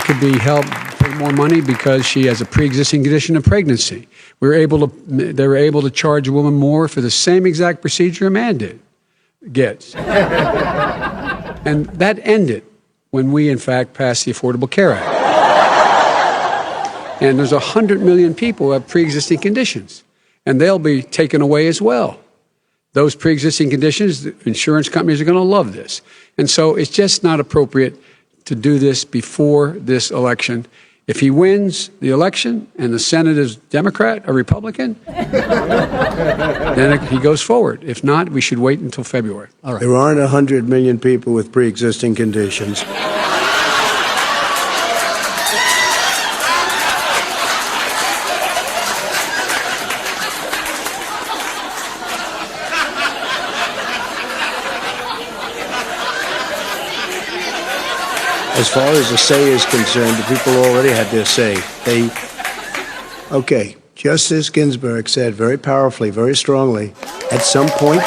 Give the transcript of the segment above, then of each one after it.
Could be helped pay more money because she has a pre-existing condition of pregnancy. They were able to charge a woman more for the same exact procedure a man gets. And that ended when we, in fact, passed the Affordable Care Act. And there's 100 million people who have pre-existing conditions, and they'll be taken away as well. Those pre-existing conditions, the insurance companies are going to love this. And so it's just not appropriate to do this before this election. If he wins the election and the Senate is Democrat or Republican, then he goes forward. If not, we should wait until February. All right. There aren't 100 million people with pre-existing conditions. As far as the say is concerned, the people already had their say. Okay, Justice Ginsburg said very powerfully, very strongly, at some point,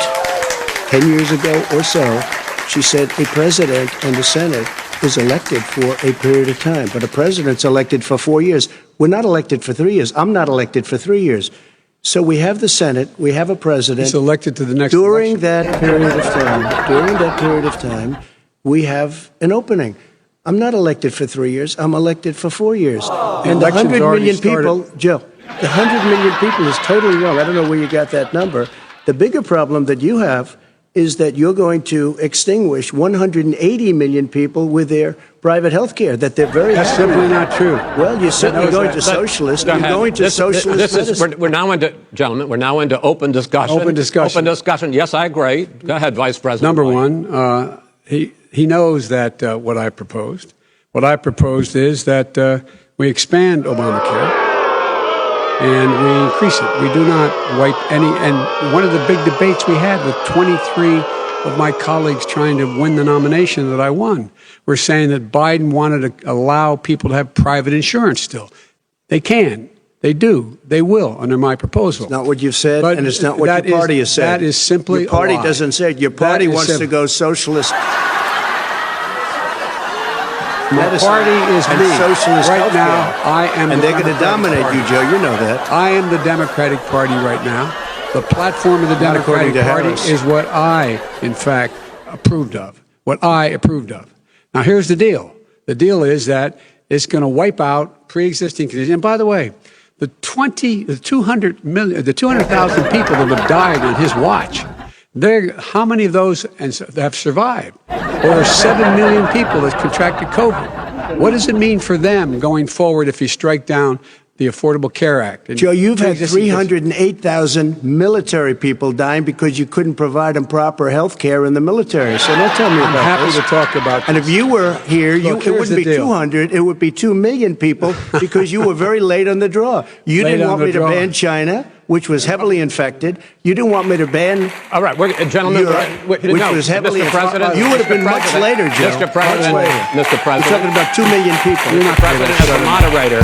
10 years ago or so, she said a president and the Senate is elected for a period of time, but a president's elected for 4 years. We're not elected for 3 years. I'm not elected for 3 years. So we have the Senate, we have a president. He's elected to the next election. During that period of time, we have an opening. I'm not elected for 3 years. I'm elected for 4 years. And the 100 million people, Joe, the 100 million people is totally wrong. I don't know where you got that number. The bigger problem that you have is that you're going to extinguish 180 million people with their private health care, that they're very That's simply not true. Well, you're certainly going to socialist. You're going to socialist medicine. We're now into, gentlemen, we're now into open discussion. Open discussion. Open discussion. Yes, I agree. Go ahead, Vice President. Number one, he knows that what I proposed. What I proposed is that we expand Obamacare and we increase it. We do not wipe any. And one of the big debates we had with 23 of my colleagues trying to win the nomination that I won were saying that Biden wanted to allow people to have private insurance still. They can. They do. They will under my proposal. It's not what you've said, but and it's not what your party has said. That is simply your party a lie. doesn't say it. Your party wants to go socialist. My party is me. Socialist right now, I am and they're going to dominate Party. you, Joe. You know that. I am the Democratic Party right now. The platform of the Democratic Party is what I, in fact, approved of. What I approved of. Now, here's the deal. The deal is that it's going to wipe out pre-existing conditions. And by the way, the 200,000 people that have died on his watch, how many of those have survived? Over 7 million people have contracted COVID. What does it mean for them going forward if you strike down the Affordable Care Act? Joe, you've had 308,000 military people dying because you couldn't provide them proper health care in the military. So don't tell me about this. I'm happy to talk about this. And if you were here, it wouldn't be 200, it would be 2 million people because you were very late on the draw. You didn't want me to ban China, which was heavily infected. You didn't want me to ban. All right, gentlemen, which was heavily infected. You would have been much later, Joe. Mr. President, Mr. President. You're talking about 2 million people. Mr. President, as a moderator.